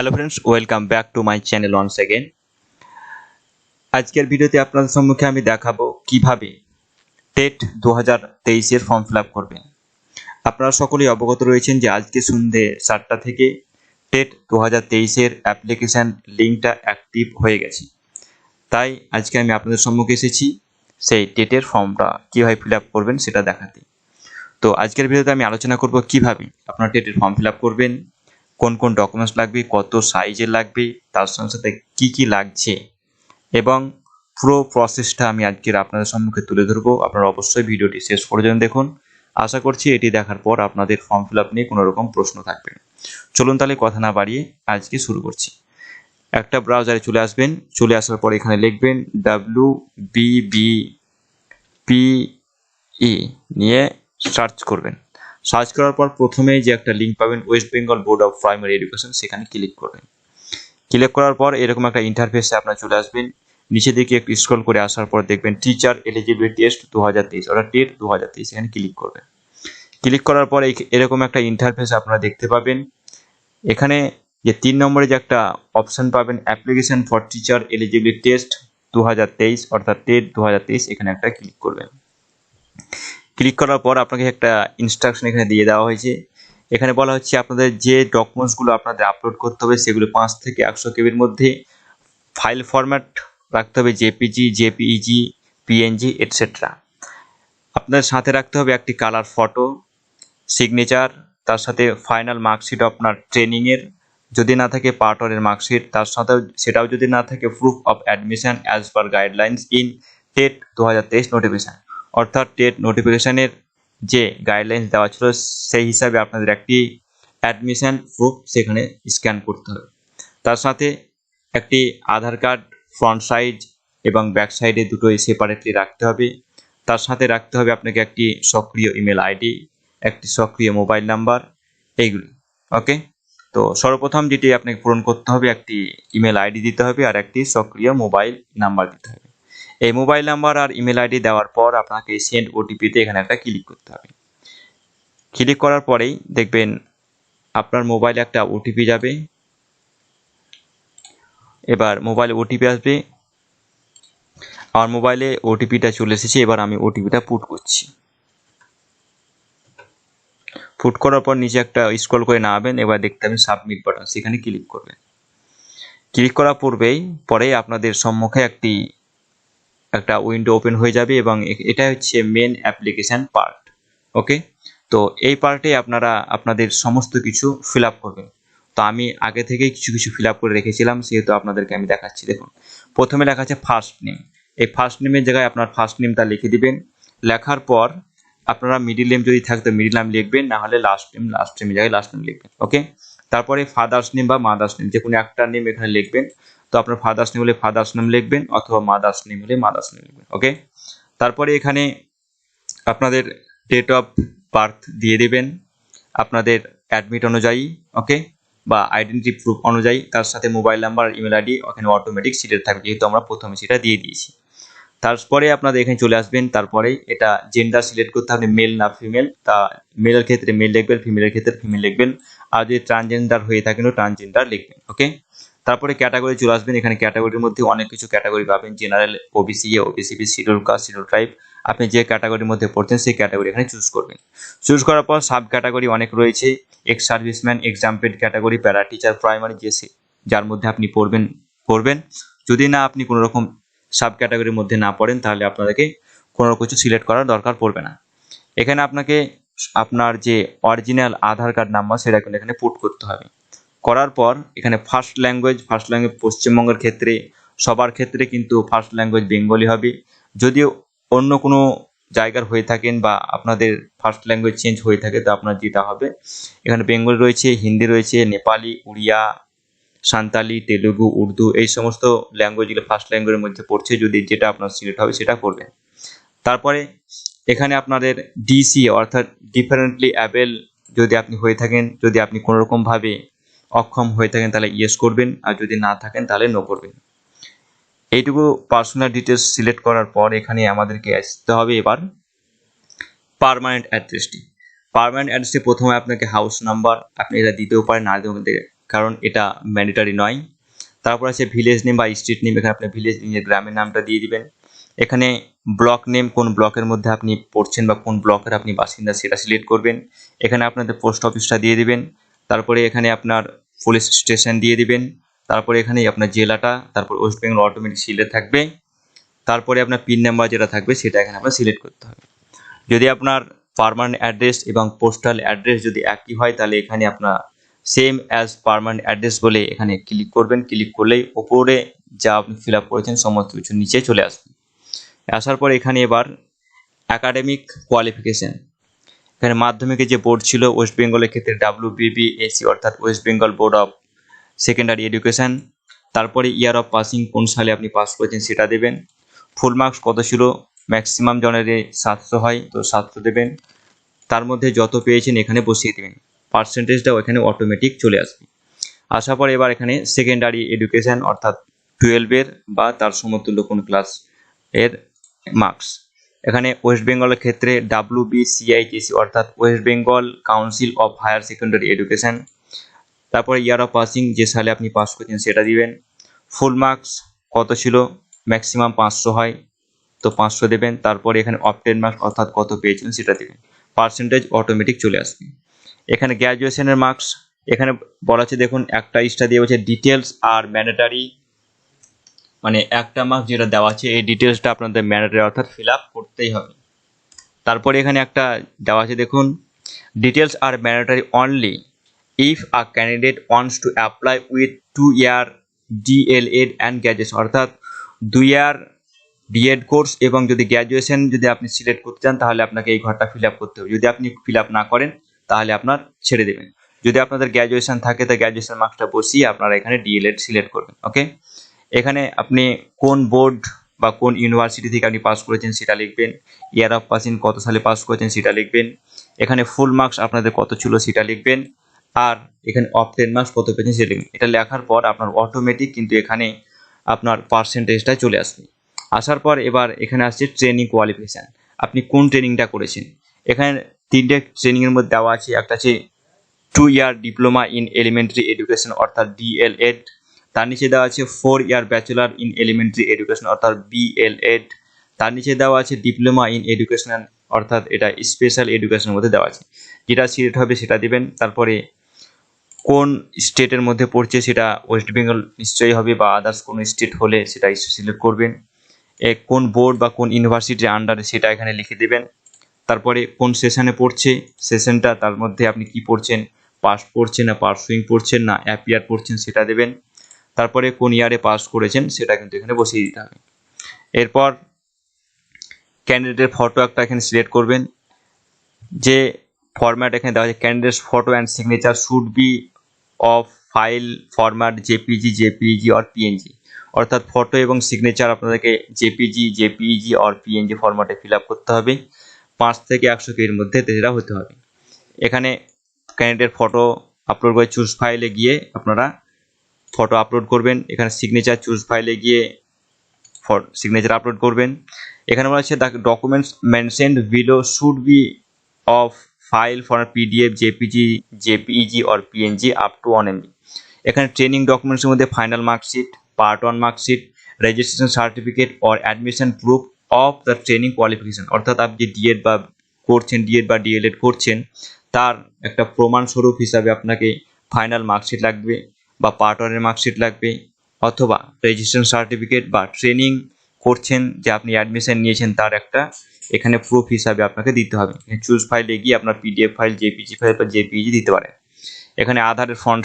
Hello friends, welcome back to my channel once again. আজকের ভিডিওতে আপনাদের সম্মুখে আমি দেখাবো কিভাবে টেট 2023 ফর্ম ফিল আপ করবেন। আপনারা সকলেই অবগত রয়েছেন যে আজকে সন্ধ্যে 7টা থেকে টেট 2023 অ্যাপ্লিকেশান লিঙ্কটা অ্যাক্টিভ হয়ে গেছে। তাই আজকে আমি আপনাদের সম্মুখে এসেছি সেই টেটের ফর্মটা কীভাবে ফিল আপ করবেন সেটা দেখাতে। তো আজকের ভিডিওতে আমি আলোচনা করব কিভাবে আপনারা টেটের ফর্ম ফিল আপ করবেন, কোন কোন ডকুমেন্টস লাগবে, কত সাইজের লাগবে, তার সাথে সাথে কী লাগছে এবং পুরো প্রসেসটা আমি আজকের আপনাদের সম্মুখে তুলে ধরবো। আপনারা অবশ্যই ভিডিওটি শেষ পর্যন্ত দেখুন। আশা করছি এটি দেখার পর আপনাদের ফর্ম ফিল আপ নিয়ে কোনো রকম প্রশ্ন থাকবে না। চলুন তাহলে কথা না বাড়িয়ে আজকে শুরু করছি। একটা ব্রাউজারে চলে আসবেন, চলে আসার পর এখানে লিখবেন WBBPE নিয়ে সার্চ করবেন। সার্চ করার পর প্রথমেই যে একটা লিঙ্ক পাবেন West Bengal board of primary education, সেখানে ক্লিক করবেন। ক্লিক করার পর এরকম একটা ইন্টারফেসে আপনারা চলে আসবেন। নিচে দিকে একটু স্ক্রল করে আসার পর দেখবেন টিচার এলিজিবিলিটি টেস্ট 2023 অর্থাৎ টেট 2023, এখানে ক্লিক করবেন। ক্লিক করার পর এরকম একটা ইন্টারফেস আপনারা দেখতে পাবেন। এখানে যে 3 নম্বরে যে একটা অপশন পাবেন application for teacher eligibility test 2023 অর্থাৎ টেট 2023, এখানে একটা ক্লিক করবেন। ক্লিক করার পর আপনাকে একটা ইনস্ট্রাকশন এখানে দিয়ে দেওয়া হয়েছে। এখানে বলা হচ্ছে আপনাদের যে ডকুমেন্টসগুলো আপনাদের আপলোড করতে হবে সেগুলো 5 থেকে 100 কেবির মধ্যে, ফাইল ফরম্যাট রাখতে হবে জেপিজি, জেপিইজি, পিএনজি এটসেট্রা। আপনাদের সাথে রাখতে হবে একটি কালার ফটো, সিগনেচার, তার সাথে ফাইনাল মার্কশিট আপনার ট্রেনিংয়ের, যদি না থাকে পার্ট 1 এর মার্কশিট, তার সাথে সেটাও যদি না থাকে proof of admission as per guidelines in TET 2023 notification, অর্থাৎ টেট নোটিফিকেশনের যে গাইডলাইন্স দেওয়া ছিল সেই হিসাবে আপনাদের একটি অ্যাডমিশন প্রুফ সেখানে স্ক্যান করতে হবে। তার সাথে একটি আধার কার্ড ফ্রন্ট সাইজ এবং ব্যাক সাইডে দুটোই সেপারেটলি রাখতে হবে। তার সাথে রাখতে হবে আপনাকে একটি সক্রিয় ইমেল আইডি, একটি সক্রিয় মোবাইল নাম্বার, এইগুলি। ওকে, তো সর্বপ্রথম যেটি আপনাকে পূরণ করতে হবে, একটি ইমেল আইডি দিতে হবে আর একটি সক্রিয় মোবাইল নাম্বার দিতে হবে। এই মোবাইল নাম্বার আর ইমেল আইডি দেওয়ার পর আপনাকে সেন্ড ওটিপিতে এখানে একটা ক্লিক করতে হবে। ক্লিক করার পরেই দেখবেন আপনার মোবাইলে একটা ওটিপি যাবে। এবার মোবাইলে ওটিপি আসবে। আমার মোবাইলে ওটিপিটা চলে এসেছে। এবার আমি ওটিপিটা পুট করছি। পুট করার পর নিচে একটা স্ক্রল করে নামাবেন। এবার দেখতে পাবেন সাবমিট বাটন, সেখানে ক্লিক করবেন। ক্লিক করার পরেই আপনাদের সম্মুখে একটা উইন্ডো ওপেন হয়ে যাবে এবং এটা হচ্ছে মেন অ্যাপ্লিকেশন পার্ট। ওকে, তো এই পার্টে আপনারা আপনাদের সমস্ত কিছু ফিল আপ করবেন। তো আমি আগে থেকেই কিছু ফিল আপ করে রেখেছিলাম, সেহেতু আপনাদেরকে আমি দেখাচ্ছি। দেখুন, প্রথমে লেখা আছে ফার্স্ট নেম। এই ফার্স্ট নেমের জায়গায় আপনার ফার্স্ট নেমটা লিখে দিবেন। লেখার পর আপনারা মিডিল নেম যদি থাকে তো মিডিল নেম লিখবেন, না হলে লাস্ট নেমের জায়গায় লাস্ট নেম লিখবেন। ওকে, তারপরে ফাদার্স নেম বা মাদার্স নেম, যে কোনো একটা নেম এখানে লিখবেন। তো আপনার ফাদার্স নেম হলে ফাদার্স নেম লিখবেন, অথবা মাদার্স নেম হলে মাদার্স নেম লিখবেন। ওকে, তারপরে এখানে আপনাদের ডেট অফ বার্থ দিয়ে দেবেন আপনাদের অ্যাডমিট অনুযায়ী, ওকে, বা আইডেন্টি প্রুফ অনুযায়ী। তার সাথে মোবাইল নাম্বার, ইমেল আইডি ওখানে অটোমেটিক সিলেক্ট থাকবে, যেহেতু আমরা প্রথমে সেটা দিয়ে দিয়েছি। তারপরে আপনাদের এখানে চলে আসবেন। তারপরে এটা জেন্ডার সিলেক্ট করতে হবে, মেল না ফিমেল। তা মেলের ক্ষেত্রে মেল লিখবেন, ফিমেলের ক্ষেত্রে ফিমেল লিখবেন, আর যদি ট্রান্সজেন্ডার হয়ে থাকেন ট্রান্সজেন্ডার লিখবেন। ওকে, তারপরে ক্যাটাগরি চলে আসবেন। এখানে ক্যাটাগরির মধ্যে অনেক কিছু ক্যাটাগরি পাবেন, general, OBC, OBCB, schedule caste, schedule tribe. আপনি যে ক্যাটাগরির মধ্যে পড়ছেন সেই ক্যাটাগরি এখানে চুজ করবেন। চুজ করার পর সাব ক্যাটাগরি অনেক রয়েছে, ex serviceman, এক্সাম্পেড category, para teacher, primary, যার মধ্যে আপনি পড়বেন। যদি না আপনি কোনো রকম সাব ক্যাটাগরির মধ্যে না পড়েন তাহলে আপনাদেরকে কোনো কিছু সিলেক্ট করার দরকার পড়বে না। এখানে আপনাকে আপনার যে অরিজিনাল আধার কার্ড নাম্বার সেটা কিন্তু এখানে পুট করতে হবে। করার পর এখানে ফার্স্ট ল্যাঙ্গুয়েজ পশ্চিমবঙ্গের ক্ষেত্রে সবার ক্ষেত্রে কিন্তু ফার্স্ট ল্যাঙ্গুয়েজ বেঙ্গলি হবে। যদিও অন্য কোনো জায়গার হয়ে থাকেন বা আপনাদের ফার্স্ট ল্যাঙ্গুয়েজ চেঞ্জ হয়ে থাকে, তো আপনার যেটা হবে এখানে বেঙ্গলি রয়েছে, হিন্দি রয়েছে, নেপালি, উড়িয়া, সাঁওতালি, তেলুগু, উর্দু, এই সমস্ত ল্যাঙ্গুয়েজগুলো ফার্স্ট ল্যাঙ্গুয়েজের মধ্যে পড়ছে। যদি যেটা আপনার সিলেক্ট হবে সেটা করবেন। তারপরে এখানে আপনাদের ডিসি অর্থাৎ ডিফারেন্টলি অ্যাবেল যদি আপনি হয়ে থাকেন, যদি আপনি কোনো রকমভাবে অক্ষম হয়ে থাকেন তাহলে ইয়েস করবেন, আর যদি না থাকেন তাহলে নো করবেন। এইটুকু পার্সোনাল ডিটেলস সিলেক্ট করার পর এখানে আমাদেরকে আসতে হবে এবার পার্মানেন্ট অ্যাড্রেসটি। প্রথমে আপনাকে হাউস নাম্বার আপনি এটা দিতেও পারেন, না দিতেও কারণ এটা ম্যান্ডেটরি নয়। তারপর আছে ভিলেজ নেম বা স্ট্রিট নেম, এখানে আপনি ভিলেজ নিজের গ্রামের নামটা দিয়ে দিবেন। এখানে ব্লক নেম, কোন ব্লকের মধ্যে আপনি পড়ছেন বা কোন ব্লকের আপনি বাসিন্দা সেটা সিলেক্ট করবেন। এখানে আপনাদের পোস্ট অফিসটা দিয়ে দিবেন। তারপরে এখানে আপনার পুলিশ স্টেশন দিয়ে দিবেন। তারপরে এখানে আপনার জেলাটা, তারপর ওয়েস্ট বেঙ্গল অটোমেটিক সিলেক্ট থাকবে। তারপরে আপনার পিন নাম্বার যেটা থাকবে সেটা এখানে আপনার সিলেক্ট করতে হবে। যদি আপনার পার্মানেন্ট অ্যাড্রেস এবং পোস্টাল অ্যাড্রেস যদি একই হয় তাহলে এখানে আপনার সেম অ্যাজ পার্মানেন্ট অ্যাড্রেস বলে এখানে ক্লিক করবেন। ক্লিক করলেই ওপরে যা আপনি ফিল আপ করেছেন সমস্ত কিছু নিচে চলে আসবে। আসার পর এখানে এবার অ্যাকাডেমিক কোয়ালিফিকেশান, এখানে মাধ্যমিকে যে বোর্ড ছিল ওয়েস্ট বেঙ্গলের ক্ষেত্রে WBBPE অর্থাৎ west Bengal board of secondary education. তারপরে ইয়ার অফ পাসিং, কোন সালে আপনি পাস করেছেন সেটা দেবেন। ফুল মার্কস কত ছিল, ম্যাক্সিমাম জনেরে 700 হয় তো 700 দেবেন। তার মধ্যে যত পেয়েছেন এখানে বসিয়ে দেবেন, পার্সেন্টেজটাও এখানে অটোমেটিক চলে আসবে। আসার পর এবার এখানে সেকেন্ডারি এডুকেশান অর্থাৎ 12-এর বা তার সমতুল্য কোন ক্লাস এর মার্কস। এখানে ওয়েস্ট বেঙ্গলের ক্ষেত্রে WBCITC অর্থাৎ west Bengal council of higher secondary education. তারপরে ইয়ার অফ পাসিং, যে সালে আপনি পাস করেছেন সেটা দিবেন। ফুল মার্কস কত ছিল, ম্যাক্সিমাম 500 হয় তো 500 দেবেন। তারপরে এখানে অবটেন মার্কস অর্থাৎ কত পেয়েছেন সেটা দেবেন, পার্সেন্টেজ অটোমেটিক চলে আসবে। এখানে গ্র্যাজুয়েশনের মার্কস, এখানে বলা আছে দেখুন একটা ইস্টা দিয়ে হচ্ছে ডিটেলস আর ম্যান্ডেটারি, মানে একটা মার্কস যেটা দেওয়া আছে এই ডিটেলসটা আপনাদের ম্যান্ডেটারি অর্থাৎ ফিল আপ করতেই হবে। তারপরে এখানে একটা দেওয়া আছে দেখুন, ডিটেলস আর mandatory only if a candidate wants to apply with 2-year d.el.ed and graduation, অর্থাৎ 2 ইয়ার B.ed কোর্স এবং যদি গ্র্যাজুয়েশন যদি আপনি সিলেক্ট করতে চান তাহলে আপনাকে এই ঘরটা ফিল আপ করতে হবে। যদি আপনি ফিল আপ না করেন তাহলে আপনার ছেড়ে দেবেন। যদি আপনাদের গ্র্যাজুয়েশন থাকে তো গ্র্যাজুয়েশন মার্কসটা বসিয়ে আপনারা এখানে d.el.ed সিলেক্ট করবেন। ওকে, এখানে আপনি কোন বোর্ড বা কোন ইউনিভার্সিটি থেকে আপনি পাস করেছেন সেটা লিখবেন। ইয়ার অফ পাসিং কত সালে পাস করেছেন সেটা লিখবেন। এখানে ফুল মার্কস আপনাদের কত ছিল সেটা লিখবেন। আর এখানে অবটেন মার্কস কত পেয়েছেন সেটা লিখবেন। এটা লেখার পর আপনার অটোমেটিক কিন্তু এখানে আপনার পার্সেন্টেজটা চলে আসবে। আসার পর এবার এখানে আসছে ট্রেনিং কোয়ালিফিকেশান, আপনি কোন ট্রেনিংটা করেছেন। এখানে 3টে ট্রেনিংয়ের মধ্যে দেওয়া আছে, একটা আছে 2-year diploma in elementary education অর্থাৎ d.el.ed, তার নিচে দেওয়া আছে 4-year bachelor in elementary education অর্থাৎ b.ed, তার নিচে দেওয়া আছে ডিপ্লোমা ইন এডুকেশন অর্থাৎ এটা স্পেশাল এডুকেশনের মধ্যে দেওয়া আছে, যেটা সিলেক্ট হবে সেটা দিবেন। তারপরে কোন স্টেটের মধ্যে পড়ছে সেটা ওয়েস্ট বেঙ্গল নিশ্চয়ই হবে বা আদার্স কোনো স্টেট হলে সেটা সিলেক্ট করবেন। কোন বোর্ড বা কোন ইউনিভার্সিটির আন্ডারে সেটা এখানে লিখে দেবেন। তারপরে কোন সেশনে পড়ছে সেশনটা, তার মধ্যে আপনি কি পড়ছেন, পাস পড়ছেন না পার্সুইং পড়ছেন না অ্যাপিয়ার পড়ছেন সেটা দেবেন। তারপরে কোন ইয়ারে পাস করেছেন সেটা কিন্তু এখানে বসিয়ে দিতে হবে। এরপর ক্যান্ডিডেটের ফটো একটা এখানে সিলেক্ট করবেন। যে ফরম্যাট এখানে দেওয়া আছে, candidates photo and signature should be of file format JPG or PNG, অর্থাৎ ফটো এবং সিগনেচার আপনাদেরকে জেপিজি অর পিএনজি ফরম্যাটে ফিল আপ করতে হবে। 5 থেকে 100 এর মধ্যে সেটা হতে হবে। এখানে ক্যান্ডিডেট ফটো আপলোড করে চুজ ফাইলে গিয়ে আপনারা ফটো আপলোড করবেন। এখানে সিগনেচার চুজ ফাইলে গিয়ে সিগনেচার আপলোড করবেন। এখানে বলা হচ্ছে the documents mentioned below should be of file for PDF JPEG or PNG up to 1 MB। এখানে ট্রেনিং ডকুমেন্টসের মধ্যে final marksheet, part 1 marksheet, registration certificate or admission proof of the training qualification, অর্থাৎ আপনি DEd বা করছেন DEd বা D.El.Ed করছেন তার একটা প্রমাণস্বরূপ হিসাবে আপনাকে ফাইনাল মার্কশিট লাগবে বা পার্ট 1 এর মার্কশিট লাগবে, অথবা রেজিস্ট্রেশন সার্টিফিকেট বা ট্রেনিং করছেন যে আপনি অ্যাডমিশন নিয়েছেন তার একটা এখানে প্রুফ হিসাবে আপনাকে দিতে হবে। চুজ ফাইলে গিয়ে আপনার পিডিএফ ফাইল, জেপিজি ফাইল বা জেপিইজি দিতে পারেন। এখানে আধারের ফ্রন্ট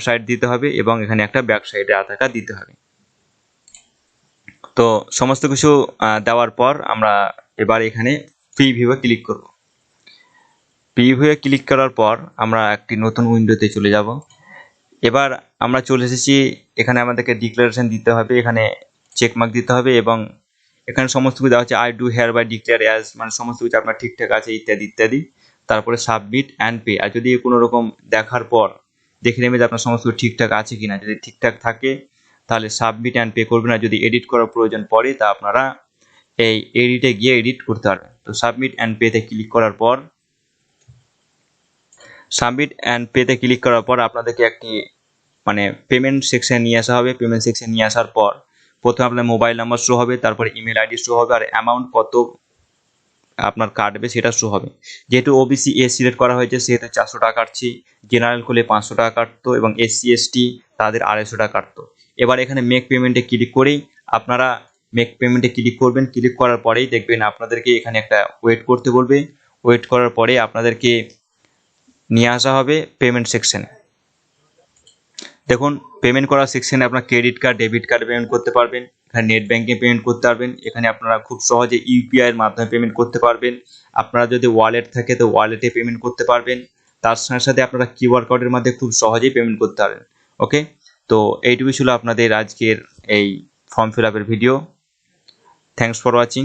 সাইড দিতে হবে এবং এখানে একটা ব্যাক সাইডে আধার কার্ড দিতে হবে। তো সমস্ত কিছু দেওয়ার পর আমরা এবার এখানে প্রিভিউয়ে ক্লিক করব। প্রিভিউয়ে ক্লিক করার পর আমরা একটি নতুন উইন্ডোতে চলে যাব। এবার আমরা চলে এসেছি, এখানে আমাদেরকে ডিক্লারেশন দিতে হবে, এখানে চেকমার্ক দিতে হবে এবং এখানে সমস্ত কিছু দেওয়া হচ্ছে I do hereby declare as, মানে সমস্ত কিছু আপনার ঠিকঠাক আছে ইত্যাদি ইত্যাদি। তারপরে সাবমিট অ্যান্ড পে, আর যদি কোনো রকম দেখার পর দেখে নেবে যে আপনার সমস্ত কিছু ঠিকঠাক আছে কিনা, যদি ঠিকঠাক থাকে তাহলে সাবমিট অ্যান্ড পে করবেন, আর যদি এডিট করার প্রয়োজন পড়ে তা আপনারা এই এডিটে গিয়ে এডিট করতে পারবেন। তো সাবমিট অ্যান্ড পেতে ক্লিক করার পর সাবমিট অ্যান্ড পেতে ক্লিক করার পর আপনাদেরকে একটি মানে পেমেন্ট সেকশন নিয়ে আসা হবে। পেমেন্ট সেকশন নিয়ে আসার পর প্রথমে আপনার মোবাইল নাম্বার শো হবে, তারপরে ইমেল আইডি শো হবে, আর অ্যামাউন্ট কত আপনার কাটবে সেটা শো হবে। যেহেতু ওবিসি এ সিলেক্ট করা হয়েছে সেহেতু 400 টাকা কাটছি, জেনারেল করলে 500 টাকা কাটতো এবং এসসি এসটি তাদের 250 টাকা কাটতো। এবার এখানে মেক পেমেন্টে ক্লিক করেই আপনারা মেক পেমেন্টে ক্লিক করবেন। ক্লিক করার পরেই দেখবেন আপনাদেরকে এখানে একটা ওয়েট করতে বলবে। ওয়েট করার পরে আপনাদেরকে নিয়ে আসা হবে পেমেন্ট সেকশনে। দেখুন পেমেন্ট করার সেকশনে আপনার credit card, debit card payment করতে পারবেন, এখানে নেট ব্যাঙ্কিং পেমেন্ট করতে পারবেন, এখানে আপনারা খুব সহজে ইউপিআই এর মাধ্যমে পেমেন্ট করতে পারবেন। আপনারা যদি ওয়ালেট থাকে তো ওয়ালেটে পেমেন্ট করতে পারবেন। তার সাথে সাথে আপনারা কিউআর কোডের মাধ্যমে খুব সহজেই পেমেন্ট করতে পারবেন। ওকে, তো এইটুকুই ছিল আপনাদের আজকের এই ফর্ম ফিল আপের ভিডিও। Thanks for watching.